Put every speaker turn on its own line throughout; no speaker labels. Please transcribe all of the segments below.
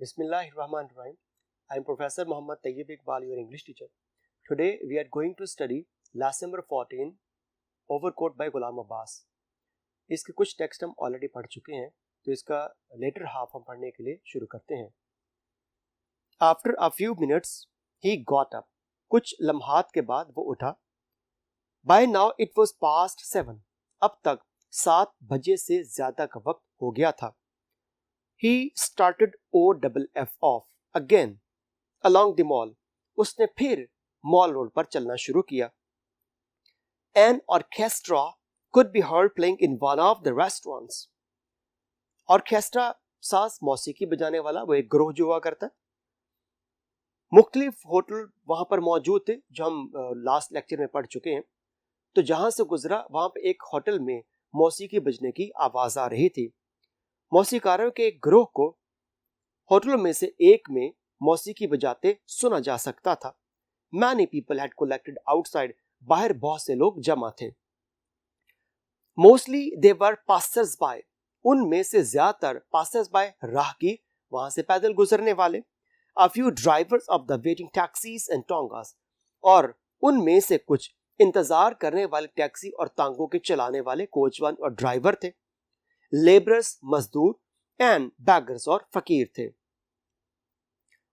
Bismillahirrahmanirrahim. I am Professor Muhammad Tayyib Iqbal, your English teacher. Today we are going to study lesson number 14, Overcoat by Ghulam Abbas. इसके कुछ text हम already पढ़ चुके हैं, तो इसका लेटर हाफ हम पढ़ने के लिए शुरू करते हैं. After a few minutes, he got up. कुछ लम्हात के बाद वो उठा. By now it was past 7. अब तक 7 बजे से ज्यादा का वक्त हो गया था. He started OFF off again along the mall. उसने फिर मॉल रोड पर चलना शुरू किया. An orchestra could be heard playing in one of the restaurants. Orchestra साज मौसीकी बजाने वाला वो एक ग्रोह जो हुआ करता है. मुख्तलिफ होटल वहां पर मौजूद थे जो हम लास्ट लेक्चर में पढ़ चुके हैं. तो जहां से गुजरा वहां पे एक होटल में मौसीकी बजने की आवाज आ रही थी. मौसीकारों के एक ग्रोह को होटलों में से एक में मौसीकी बजाते सुना जा सकता था. Many people had collected outside. बाहर बहुत से लोग जमा थे. Mostly they were passers by. उनमें से ज्यादातर passers by राहगीर, वहां से पैदल गुजरने वाले. A few drivers of the waiting taxis and tongas. और उनमें से कुछ इंतजार करने वाले टैक्सी और तांगों के चलाने वाले कोचवान और ड्राइवर थे. लेबरर्स मजदूर एंड बैगर्स और फकीर थे.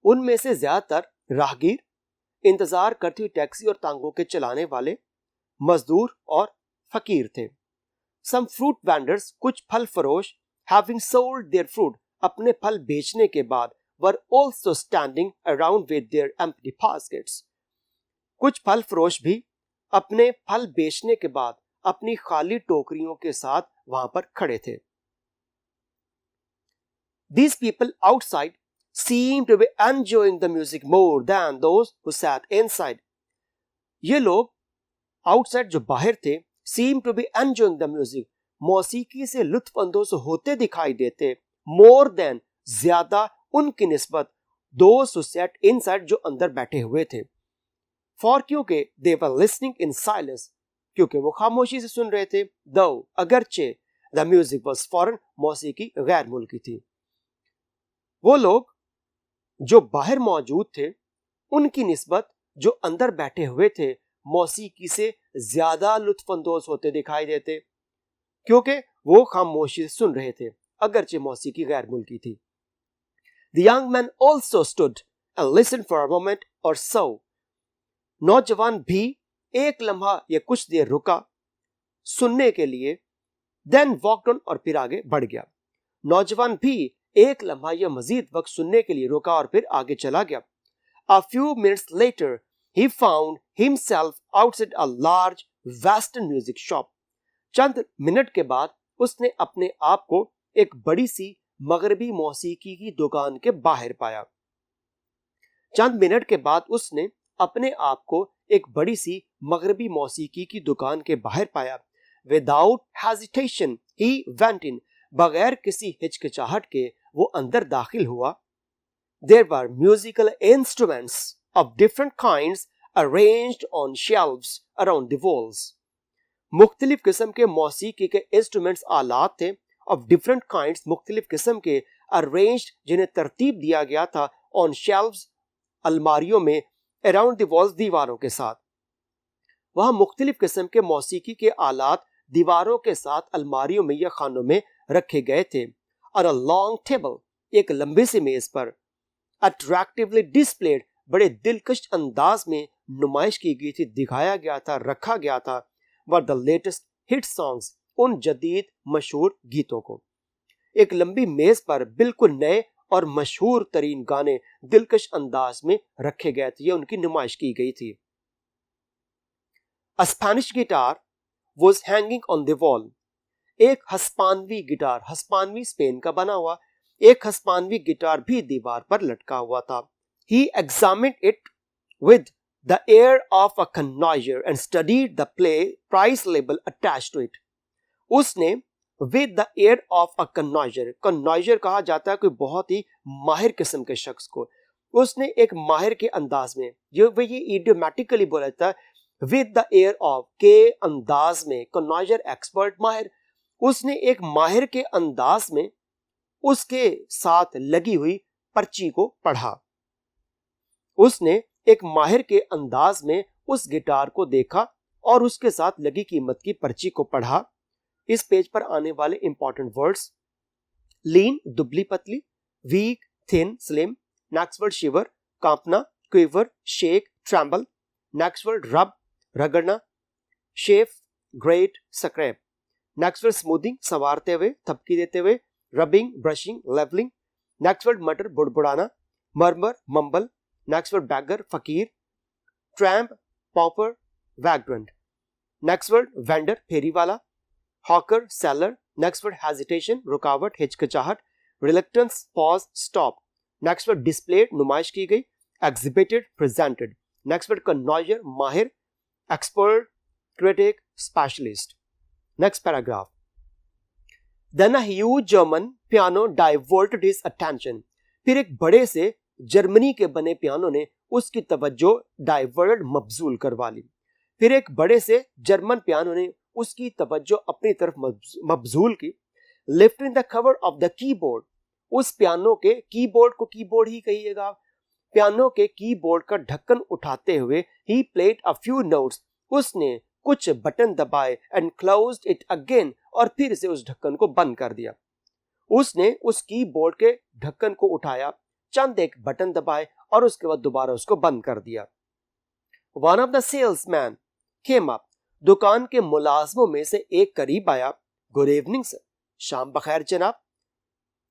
उनमें से ज्यादातर राहगीर, इंतजार करती हुई टैक्सी और तांगों के चलाने वाले, मजदूर और फकीर थे. सम फ्रूट वेंडर्स, कुछ फल फरोश, हैविंग सोल्ड देयर फ्रूट, अपने फल बेचने के बाद, were also standing around with their empty baskets. कुछ फल फरोश भी अपने फल बेचने के बाद अपनी खाली टोकरियों के साथ वहां पर खड़े थे. These people outside seemed to be enjoying the music more than those who sat inside. ये लोग outside जो बाहर थे seemed to be enjoying the music, मौसीकी से लुत्फ अंदोज होते दिखाई देते, more than ज्यादा उनकी निस्बत those who sat inside जो अंदर बैठे हुए थे. For क्योंकि they were listening in silence, क्योंकि वो खामोशी से सुन रहे थे. Though अगरचे the music was foreign, मौसीकी गैर मुल्की थी. वो लोग जो बाहर मौजूद थे उनकी निस्बत जो अंदर बैठे हुए थे मौसीकी से ज्यादा लुत्फअंदोज होते दिखाई देते, क्योंकि वो खामोशी से सुन रहे थे अगरचे मौसीकी गैर मुल्की थी. The young man also stood and listened for a moment or so. नौजवान भी एक लम्हा या कुछ देर रुका सुनने के लिए. Then walked on, और फिर आगे बढ़ गया. नौजवान भी एक लम्हा या मजीद वक्त सुनने के लिए रुका और फिर आगे चला गया. A few minutes later, he found himself outside a large western music shop. Chand minute के बाद उसने अपने आप को एक बड़ी सी मगरबी मौसीकी की दुकान के बाहर पाया. चंद मिनट के बाद उसने अपने आप को एक बड़ी सी मगरबी मौसीकी की दुकान के बाहर पाया. Without hesitation, he went in. बगैर किसी हिचकिचाहट के वो अंदर दाखिल हुआ. There were musical instruments of different kinds arranged on shelves around the walls. मुख्तलिफ किस्म के मौसीकी के इंस्ट्रूमेंट्स आलात थे. of different kinds, मुख्तलिफ किस्म के, arranged जिन्हें तरतीब दिया गया था, on shelves अलमारियों में, around the walls दीवारों के साथ. वहां मुख्तलिफ किस्म के मौसीकी के आलात दीवारों के साथ अलमारियों में या खानों में रखे गए थे. और a long table, एक लंबी सी मेज पर, attractively displayed, बड़े दिलकश अंदाज में नुमाइश की गई थी, दिखाया गया था, रखा गया था, were the latest hit songs, उन जदीद मशहूर गीतों को. एक लंबी मेज पर बिल्कुल नए और मशहूर तरीन गाने दिलकश अंदाज में रखे गए थे, ये उनकी नुमाइश की गई थी. A Spanish guitar was hanging on the wall. एक हस्पानवी गिटार, हस्पानवी स्पेन का बना हुआ एक हस्पानवी गिटार भी दीवार पर लटका हुआ था. He examined it with the air of a connoisseur and studied the price label attached to it. उसने with the air of a connoisseur, connoisseur कहा जाता है कोई बहुत ही माहिर किस्म के शख्स को, उसने एक माहिर के अंदाज में, जो ये इडियोमैटिकली बोला था, with the air of के अंदाज में, connoisseur एक्सपर्ट माहिर, उसने एक माहिर के अंदाज में उसके साथ लगी हुई पर्ची को पढ़ा। उसने एक माहिर के अंदाज में उस गिटार को देखा और उसके साथ लगी कीमत की पर्ची को पढ़ा। इस पेज पर आने वाले इंपॉर्टेंट वर्ड्स: लीन दुबली पतली, weak thin slim, next word shiver कांपना, quiver shake tremble, next word rub रगड़ना, chafe grate scrape, next word smoothing संवारते हुए थपकी देते हुए, rubbing brushing levelling, next word mutter बुड़बुड़ाना, murmur mumble, next word beggar फकीर, tramp pauper vagrant, next word vendor फेरी वाला, hawker seller, next word hesitation रुकावट हिचकिचाहट, reluctance pause stop, next word displayed नुमाइश की गई, एग्जिबिटेड प्रेजेंटेड, नेक्स्ट वर्ड कन्नॉइजर माहिर, expert critic specialist. Next paragraph. Then a huge German piano diverted his attention. फिर एक बड़े से जर्मनी के बने पियानो ने उसकी तवज्जो डाइवर्ट मबजूल करवा ली। फिर एक बड़े से जर्मन पियानो ने उसकी तवज्जो अपनी तरफ मबजूल की। Lifting the cover of the keyboard, उस पियानो के कीबोर्ड को कीबोर्ड ही कहिएगा, पियानो के कीबोर्ड का ढक्कन उठाते हुए he played a few notes, उसने कुछ बटन दबाए एंड क्लोज्ड इट अगेन, और फिर से उस ढक्कन को बंद कर दिया। उसने उस कीबोर्ड के ढक्कन को उठाया, चंद एक बटन दबाए और उसके बाद दोबारा उसको बंद कर दिया। One of the salesmen came up, दुकान के मुलाजमों में से एक करीब आया। गुड इवनिंग सर, शाम बखैर जनाब।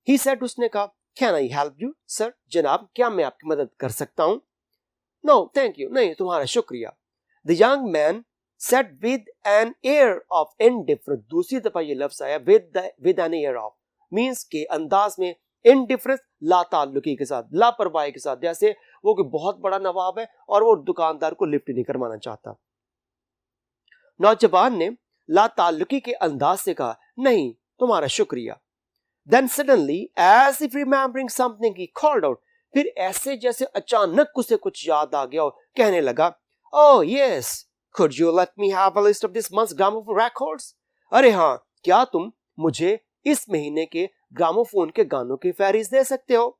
He said, उसने कहा, Can I help you sir, जनाब क्या मैं आपकी मदद कर सकता हूं? No, thank you, नहीं तुम्हारा शुक्रिया। The young man said with an air of indifference, दूसरी दफा ये लफ्ज आया with an air of, means के अंदाज में, indifference लाताल्लुकी के साथ, लापरवाही के साथ, जैसे वो कोई बहुत बड़ा नवाब है और वो दुकानदार को लिफ्ट नहीं करवाना चाहता। नौजवान ने लाताल्लुकी के अंदाज से कहा, नहीं तुम्हारा शुक्रिया। Then suddenly, as if remembering something, he called out, फिर ऐसे जैसे अचानक उसे कुछ याद आ गया और कहने लगा, Oh yes, could you let me have a list of this month's gramophone records? अरे हाँ, क्या तुम मुझे इस महीने के ग्रामोफोन के गानों की फहरिस्त दे सकते हो?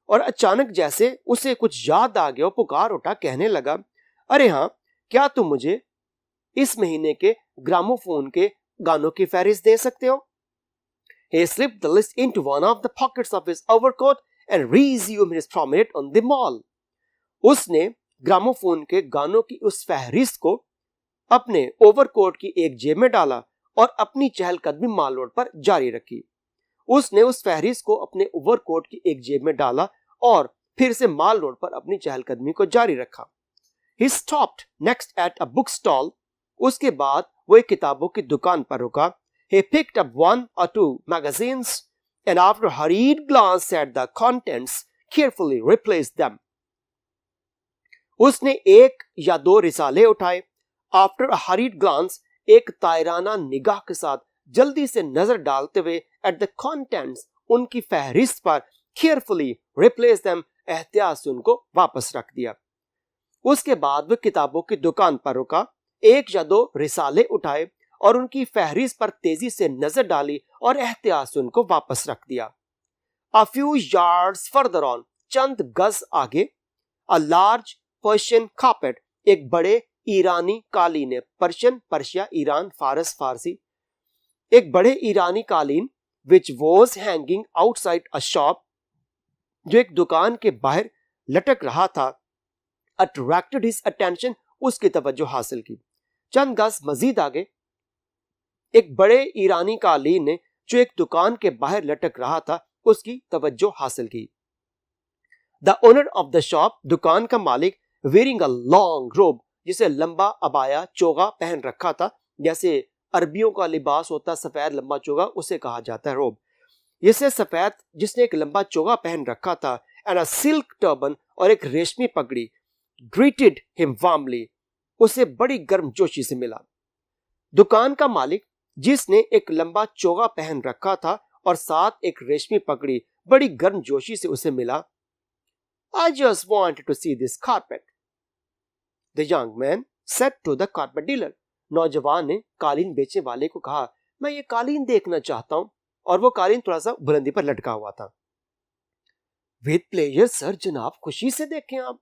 और अचानक जैसे उसे कुछ याद आ गया, पुकार उठा, कहने लगा, अरे हाँ, क्या तुम मुझे इस महीने के ग्रामोफोन के गानों की फहरिस्त दे सकते हो? He slipped the list into one of the pockets of his overcoat and resumed his promenade on the mall. उसने ग्रामोफोन के गानों की उस फहरिस्त को अपने ओवरकोट की एक जेब में डाला और अपनी चहलकदमी माल रोड पर जारी रखी। उसने उस फहरिस्त को अपने ओवरकोट की एक जेब में डाला और फिर से माल रोड पर अपनी चहलकदमी को जारी रखा। He stopped next at a book stall. उसके बाद वो एक किताबों की दुकान पर रुका। He picked up one or two magazines and after a hurried glance at the contents, carefully replaced them. उसने एक या दो रिसाले उठाए। After a hurried glance, एक तायराना निगाह के साथ जल्दी से नजर डालते हुए at the contents, उनकी फहरिस्त पर carefully replaced them, एहतियात से उनको वापस रख दिया। उसके बाद वह किताबों की दुकान पर रुका, एक या दो रिसाले उठाए और उनकी फहरिस्त पर तेजी से नजर डाली और एहतियात से उनको वापस रख दिया। A few yards further on, चंद गज आगे, a large Persian carpet, एक बड़े ईरानी कालीन है। पर्शियन पर्शिया, ईरान फारस फारसी, एक बड़े ईरानी कालीन which was hanging outside a shop, जो एक दुकान के बाहर लटक रहा था, attracted his attention, उसकी तवज्जो हासिल की। चंद गज मजीद आगे, एक बड़े ईरानी कालीन ने जो एक दुकान के बाहर लटक रहा था उसकी तवज्जो हासिल की। The owner of the shop, दुकान का मालिक, wearing a long robe, जिसे लंबा अबाया चोगा पहन रखा था, जैसे अरबियों का लिबास होता सफेद लंबा चोगा, उसे कहा जाता है रोब। जिसे सफेद, जिसने एक लंबा चोगा पहन रखा था, and a silk turban, और एक रेशमी पगड़ी, greeted him warmly, उसे बड़ी गर्मजोशी से मिला। दुकान का मालिक, जिसने एक लंबा चोगा पहन रखा था और साथ एक रेशमी पगड़ी, बड़ी गर्मजोशी से उसे मिला। I just wanted to see this carpet, the young man said to the carpet dealer. नौजवान ने कालीन बेचने वाले को कहा, मैं ये कालीन देखना चाहता हूं, और वो कालीन थोड़ा सा बुलंदी पर लटका हुआ था। विद प्लेजर सर, जनाब खुशी से देखें आप।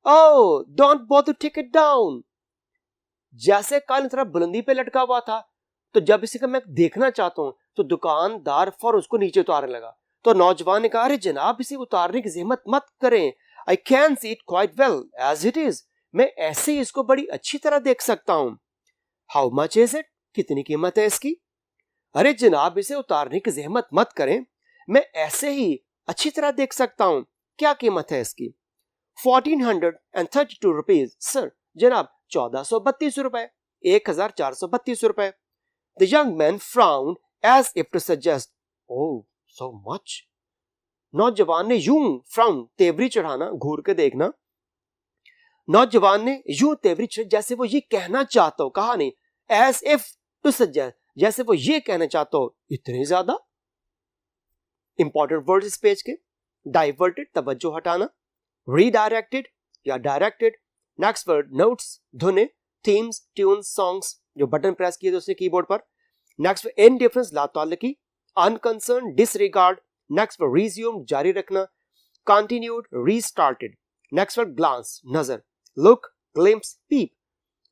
Oh don't bother, take it down. जैसे कान तरफ बुलंदी पे लटका हुआ था, तो जब इसी का मैं देखना चाहता हूं तो दुकानदार फौरन उसको नीचे उतारने लगा। तो नौजवान ने कहा, अरे जनाब इसे उतारने की जहमत मत करें, I can see it quite well as it is, मैं ऐसे ही इसको बड़ी अच्छी तरह देख सकता हूं। हाउ मच इज इट, कितनी कीमत है इसकी? अरे जनाब इसे उतारने की जहमत मत करें, मैं ऐसे ही अच्छी तरह देख सकता हूं, क्या कीमत है इसकी? 1432 रुपीज सर, जनाब 1432 रुपए, 1432 रुपए। The young man frowned as if to suggest, oh, so much. नौजवान ने यूं फ्राउन, तेवरी चढ़ाना, घूर के देखना। नौजवान ने यूं तेवरी चढ़, जैसे वो ये कहना चाहता हो, कहा नहीं, as if to suggest, जैसे वो ये कहना चाहता हो इतने ज्यादा। इंपॉर्टेंट वर्ड इस पेज के, डाइवर्टेड तवज्जो हटाना, रीडायरेक्टेड या डायरेक्टेड। नेक्स्ट वर्ड नोट्स, धुने, थीम्स, ट्यून्स, सॉन्ग्स, जो बटन प्रेस किए थे उसने कीबोर्ड पर। नेक्स्ट वर्ड इनडिफरेंस, लाताल्लुकी, unconcern, disregard. Next word resume, जारी रखना, continued, restarted. Next word glance, नजर, look, glimpse, peep.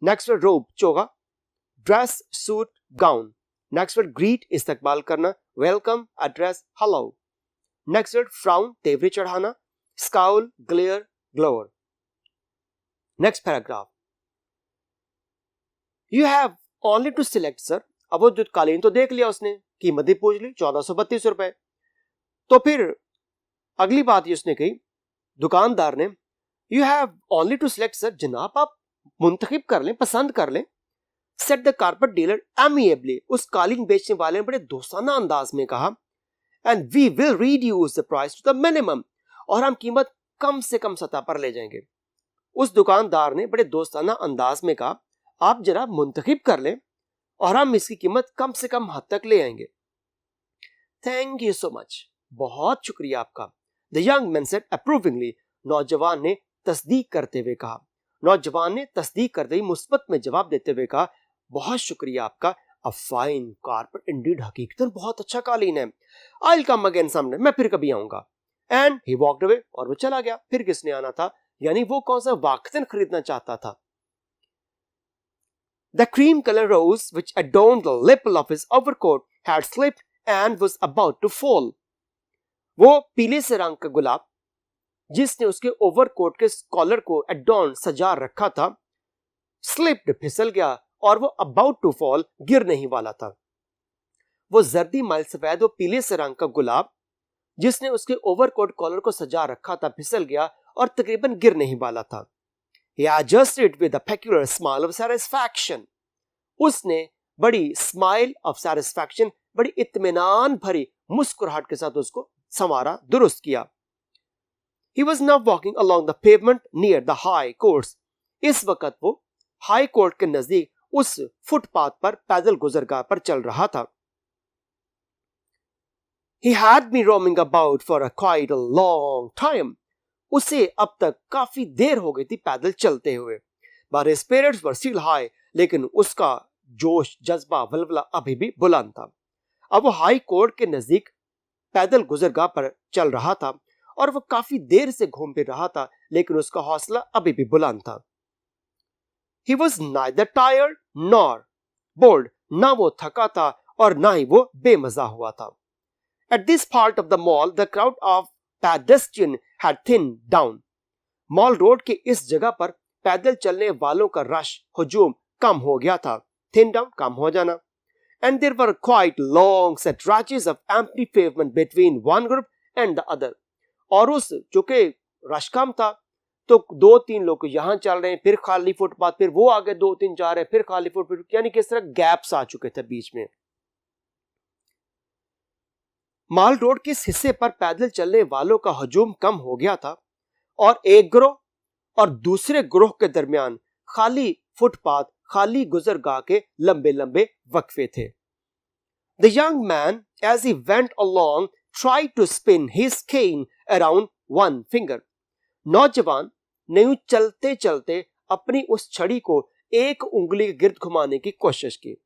Next word robe, चोगा, dress, suit, gown. Next word greet, इस्तकबाल करना, welcome, address, hello. Next word frown, तेवरी चढ़ाना, scowl, glare, glower. Next paragraph, you have only to select sir, अब वो कालीन तो देख लिया उसने, कीमत भी पूछ ली, 1432 रुपए। तो फिर अगली बात ये उसने कही, दुकानदार ने, you have only to select sir, जनाब आप मुंतखब कर लें, पसंद कर लें। Said the carpet dealer amiably, उस कालीन बेचने वाले ने बड़े दोस्ताना अंदाज में कहा, and we will reduce the price to the minimum, और हम कीमत कम से कम सतह पर ले जाएंगे। उस दुकानदार ने बड़े दोस्ताना अंदाज में कहा, आप जरा मुंतखब कर लें और हम इसकी कीमत कम से कम हद तक ले आएंगे। थैंक यू सो मच, बहुत शुक्रिया आपका। द यंग मैन सेड अप्रूविंगली, नौजवान ने तस्दीक करते हुए कहा। नौजवान ने तस्दीक करते ही मुस्बत में जवाब देते हुए कहा, बहुत शुक्रिया आपका। अ फाइन कारपेट इंडीड, हकीकतन बहुत अच्छा कालीन है। I will come again someday, मैं फिर कभी आऊंगा। एंड ही वॉक्ड अवे, और वो चला गया। फिर किसने आना था, यानी वो कौन सा वाकतन खरीदना चाहता था। The cream color rose which adorned the lapel of his overcoat had slipped and was about to fall. वो पीले से रंग का गुलाब जिसने उसके ओवरकोट के कॉलर को एडॉर्न, सजा रखा था, स्लिप्ड, फिसल गया, और वो अबाउट टू फॉल, गिरने ही वाला था। वो जर्दी माइल सफेद वो पीले से रंग का गुलाब जिसने उसके ओवरकोट कॉलर को सजा रखा था, फिसल गया और तकरीबन गिरने ही वाला था। He adjusted with a peculiar smile of satisfaction. उसने बड़ी स्माइल ऑफ सैटिस्फैक्शन, बड़ी इत्मीनान भरी मुस्कुराहट के साथ उसको संवारा, दुरुस्त किया। He was now walking along the pavement near the high courts. इस वक्त वो हाई कोर्ट के नजदीक उस फुटपाथ पर पैदल गुजरगाह पर चल रहा था। He had been roaming about for quite a long time. उसे अब तक काफी देर हो गई थी पैदल चलते हुए। But his spirits were still high, लेकिन उसका जोश, जज्बा, वल्वला अभी भी बुलंद था। अब वो हाई कोर्ट के नजदीक पैदल गुजरगाह पर चल रहा था और वो काफी देर से घूम फिर रहा था, लेकिन उसका हौसला अभी भी बुलंद था। He was neither tired nor bored, ना वो थका था और ना ही वो बेमजा हुआ था। At this part of the mall, the crowd of pedestrians had thinned down. Mall road के इस जगह पर पैदल चलने वालों का रश, हुजूम कम हो गया था। Thin down, कम हो जाना। And there were quite long stretches of empty pavement between one group and the other. और उस चूंकि रश कम था तो दो तीन लोग यहाँ चल रहे हैं, फिर खाली फुटपाथ, फिर वो आगे दो तीन जा रहे हैं, फिर खाली फुटपाथ, यानी किस तरह गैप्स आ चुके थे बीच में। माल रोड के इस हिस्से पर पैदल चलने वालों का हजूम कम हो गया था और एक ग्रोह और दूसरे ग्रोह के दरमियान खाली फुटपाथ, खाली गुजरगाह के लंबे लंबे वक्फे थे। The young man, as he went along, tried to spin his cane around one finger. नौजवान ने यूं चलते चलते अपनी उस छड़ी को एक उंगली के गिर्द घुमाने की कोशिश की।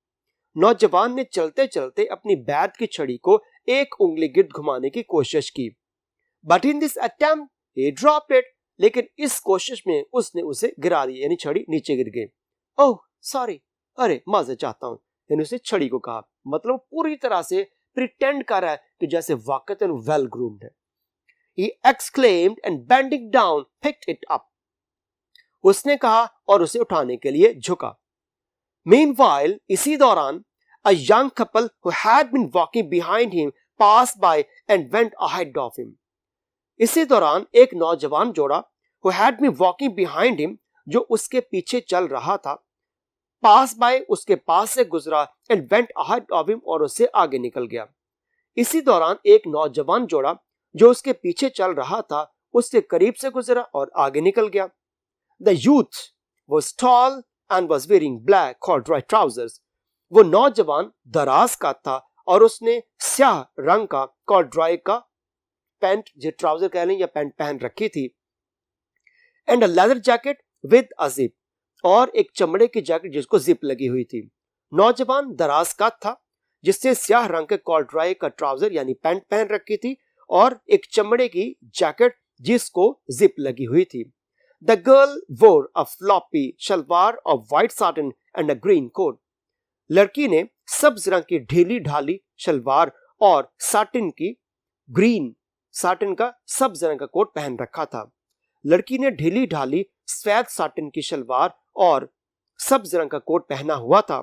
नौजवान ने चलते चलते अपनी बैत की छड़ी को एक उंगली गिर्द घुमाने की कोशिश की। But in this attempt, he dropped it. लेकिन इस कोशिश में उसने उसे गिरा दिया, यानी छड़ी नीचे गिर गई. ओह सॉरी, अरे माजर चाहता हूं, यानी उसे छड़ी को कहा. मतलब पूरी तरह से प्रिटेंड कर रहा है कि जैसे वाकई वेल ग्रूम्ड है. He exclaimed and bending down picked it up. उसने कहा और उसे उठाने के लिए झुका. Meanwhile, इसी दौरान a young couple who had been walking behind him passed by and went ahead of him. इसी दौरान एक नौजवान जोड़ा who had been walking behind him, जो उसके पीछे चल रहा था, पास बाय उसके पास से गुजरा and went ahead of him और उससे आगे निकल गया. इसी दौरान एक नौजवान जोड़ा जो उसके पीछे चल रहा था उससे करीब से गुजरा और आगे निकल गया. The youth was tall and was wearing black corduroy trousers. वो नौजवान दराज का था और उसने स्याह रंग का कॉर्ड्रॉय का पैंट, जो ट्राउजर कह लें या पैंट पहन रखी थी. And a leather jacket with a zip, और एक चमड़े की जैकेट जिसको जिप लगी हुई थी. नौजवान दराज का था जिसने स्याह रंग के कॉर्ड्रॉय का ट्राउजर यानी पैंट पहन रखी थी और एक चमड़े की जैकेट जिसको जिप लगी हुई थी. The girl wore a floppy salwar of white satin and a green coat. लड़की ने सब्ज रंग की ढीली ढाली शलवार और साटिन की ग्रीन, साटिन का सब्ज रंग का कोट पहन रखा था. लड़की ने ढीली ढाली सफेद साटिन की शलवार और सब्ज रंग का कोट पहना हुआ था.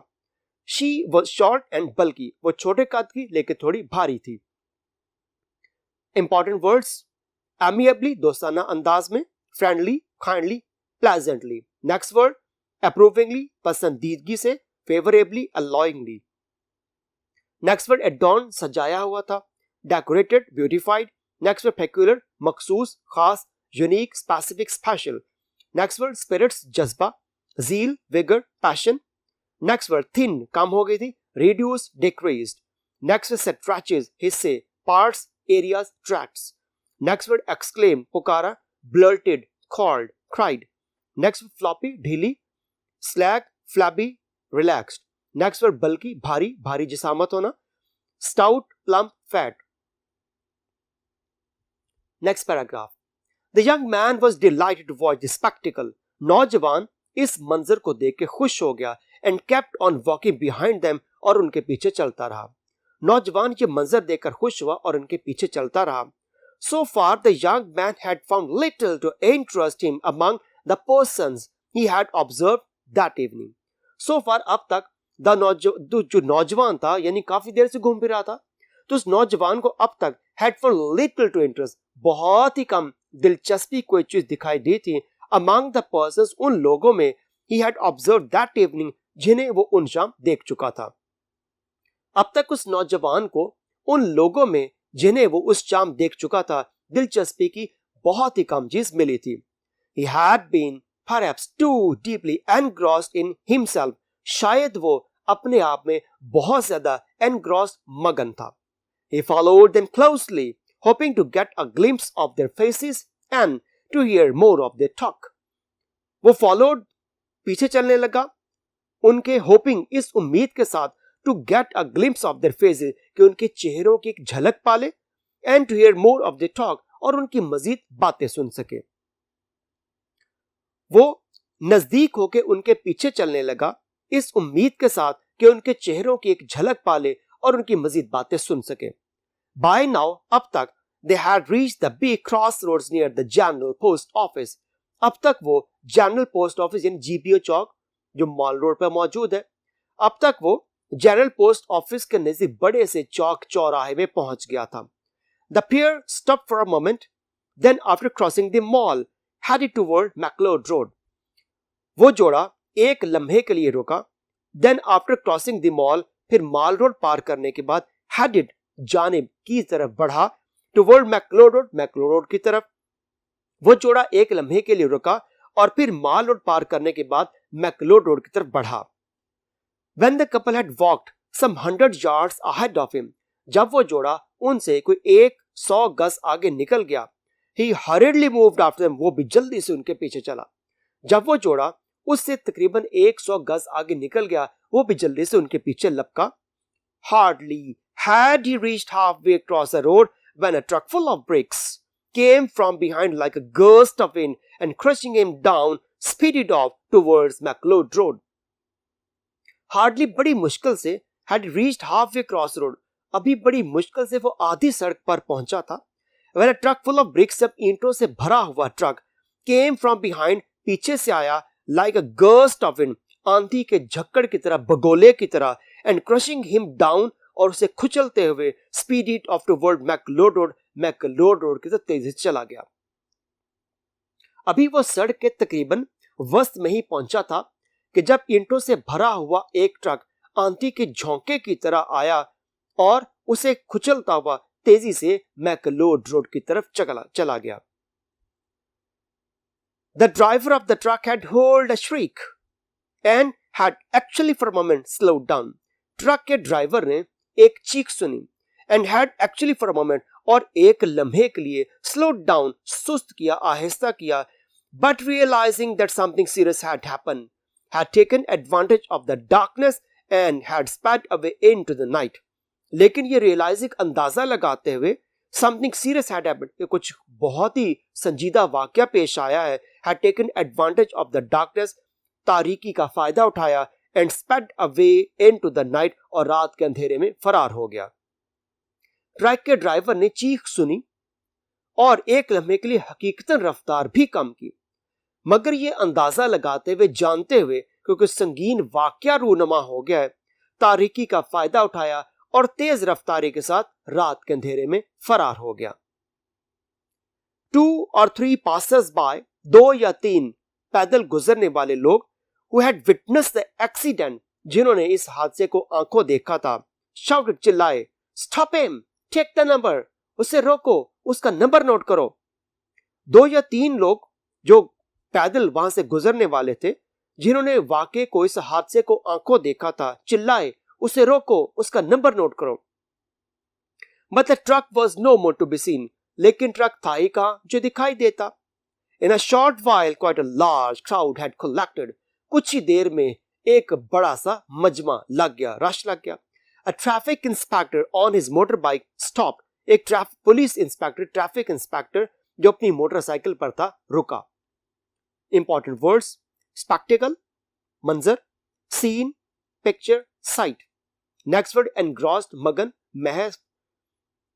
She was short and bulky. वो छोटे कद की लेकिन थोड़ी भारी थी. Important words: amiably दोस्ताना अंदाज में, friendly kindly, pleasantly. Next word: approvingly पसंदीदगी से, favorably allowingly. Next word: adorned सजाया हुआ था, decorated beautified. Next word: peculiar मखसूस खास, unique specific special. Next word: spirits जज्बा, zeal vigor passion. Next word: thin कम हो गई थी, reduced decreased. Next word: stretches हिस्से, parts areas tracts. Next word: exclaim पुकारा, blurted called cried. Next word: floppy ढीली, slack flabby relaxed. Next word: bulky भारी, भारी जिसामत होना, stout plump fat. Next paragraph. The young man was delighted to watch the spectacle. नौजवान इस मंजर को देख के खुश हो गया and kept on walking behind them, और उनके पीछे चलता रहा. नौजवान ये मंजर देखकर खुश हुआ और उनके पीछे चलता रहा. So far the young man had found little to interest him among the persons he had observed that evening. So far अब तक जो नौजवान था यानी काफी देर से घूम फिर रहा था, तो उस नौजवान को अब तक had found little to interest, बहुत ही कम दिलचस्पी कोई चीज दिखाई दी थी among the persons, उन लोगों में he had observed that evening, जिन्हें वो उन शाम देख चुका था. अब तक उस नौजवान को उन लोगों में जिन्हें वो उस शाम देख चुका था दिलचस्पी की बहुत ही कम चीज मिली थी. He had been perhaps too deeply engrossed in himself. शायद वो अपने आप में बहुत ज्यादा engrossed मगन था. He followed them closely, hoping to get a glimpse of their faces and to hear more of their talk. वो followed पीछे चलने लगा, उनके होपिंग इस उम्मीद के साथ to get a glimpse of their faces कि उनके चेहरों की एक झलक पाले, and to hear more of their talk और उनकी मजीद बातें सुन सके. वो नजदीक होके उनके पीछे चलने लगा इस उम्मीद के साथ कि उनके चेहरों की एक झलक पाले और उनकी मजीद बातें सुन सके. By now अब तक they had reached the big crossroads near the General Post Office. अब तक वो जनरल पोस्ट ऑफिस यानी जीपीओ चौक जो मॉल रोड पर मौजूद है, अब तक वो जनरल पोस्ट ऑफिस के नजदीक बड़े से चौक चौराहे में पहुंच गया था. The pair stopped for a moment, then after crossing the mall, headed toward McLeod Road. वो जोड़ा एक लम्हे के लिए रुका, then after crossing the mall, फिर मॉल रोड पार करने के बाद headed जानिब की तरफ बढ़ा, toward McLeod Road, McLeod Road की तरफ. वो जोड़ा एक लम्हे के लिए रुका और फिर मॉल रोड पार करने के बाद मैक्लोड रोड की तरफ बढ़ा. When the couple had walked some 100 yards ahead of him, जब वो जोड़ा उनसे कोई 100 गज आगे निकल गया, he hurriedly moved after them, वो भी जल्दी से उनके पीछे चला. जब वो जोड़ा उससे तकरीबन 100 गज आगे निकल गया, वो भी जल्दी से उनके पीछे लपका. Hardly had he reached halfway across the road when a truck full of bricks came from behind like a gust of wind and crushing him down, speeded off towards McLeod Road. Hardly बड़ी मुश्किल से had reached halfway cross road. अभी बड़ी मुश्किल से वो आधी सड़क पर पहुंचा था. When a truck full of bricks, जब ईंटों से भरा हुआ ट्रक came from behind, पीछे से आया like a gust of wind, आंधी के झक्कड़ की तरह, बगोले की तरह, and crushing him down, और उसे खुचलते हुए speeded off toward McLeod Road, McLeod Road की तरफ तेजी से चला गया. अभी वो सड़क के तकरीबन वस्त में ही पहुंचा था कि जब ईंटों से भरा हुआ एक ट्रक आंधी के झोंके की तरह आया और उसे खुचलता हुआ तेजी से मैकलोड रोड की तरफ चला गया. The driver of the truck had heard a shriek and had actually for a moment slowed down. Truck के ड्राइवर ने एक चीख सुनी and had actually for a moment, और एक लम्हे के लिए slowed down, सुस्त किया, आहिस्ता किया, but realizing that something serious had happened, had taken advantage of the darkness and had sped away into the night. लेकिन ये रियलाइजिंग, अंदाजा लगाते हुए something serious had happened, कि कुछ बहुत ही संजीदा वाकया पेश आया है, had taken advantage of the darkness, तारीकी का फायदा उठाया, and sped away into the night, और रात के अंधेरे में फरार हो गया. ट्रक के ड्राइवर ने चीख सुनी और एक लम्हे के लिए हकीकतन रफ्तार भी कम की, मगर ये अंदाजा लगाते हुए, जानते हुए क्योंकि संगीन वाकया रूनुमा हो गया है, तारीकी का फायदा उठाया और तेज रफ्तारी के साथ रात के अंधेरे में फरार हो गया. 2 or 3 passers by, 2 या 3 पैदल गुजरने वाले लोग, who had witnessed the accident, जिन्होंने इस हादसे को आंखों देखा था, shouted, चिल्लाए, stop him, take the number, उसे रोको, उसका नंबर नोट करो. 2 या 3 लोग जो पैदल वहां से गुजरने वाले थे, जिन्होंने वाकये को, इस हादसे को आंखों देखा था, चिल्लाए, उसे रोको, उसका नंबर नोट करो. But the truck was no more to be seen, लेकिन ट्रक था ही कहां जो दिखाई देता. In a short while, quite a large crowd had collected. कुछ ही देर में एक बड़ा सा मजमा लग गया, रश लग गया. A traffic inspector on his motorbike stopped. एक पुलिस इंस्पेक्टर, ट्रैफिक इंस्पेक्टर जो अपनी मोटरसाइकिल पर था, रुका. Important words: spectacle, मंजर, scene, picture, sight. Next word: engrossed, मगन, महज,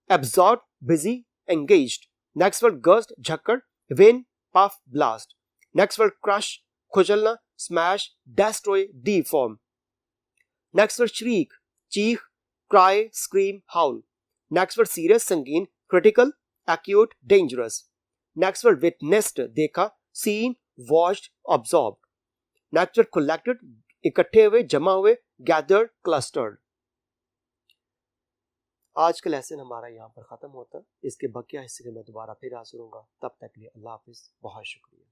absorbed, busy, engaged. Next word: gust, झक्कड़, wind, puff, blast. Next word: crush, खुजलना, smash, destroy, deform. Next word: shriek, चीख, cry, scream, howl. Next word: serious, संगीन, critical, acute, dangerous. Next word: witnessed, देखा, seen, watched, absorbed. Next word: collected, इकट्ठे हुए, जमा हुए, gathered, clustered. आज का lesson हमारा यहाँ पर खत्म होता है. इसके बकिया हिस्से में मैं दोबारा फिर हाजिर होऊंगा. तब तक के लिए अल्लाह हाफिज. बहुत शुक्रिया.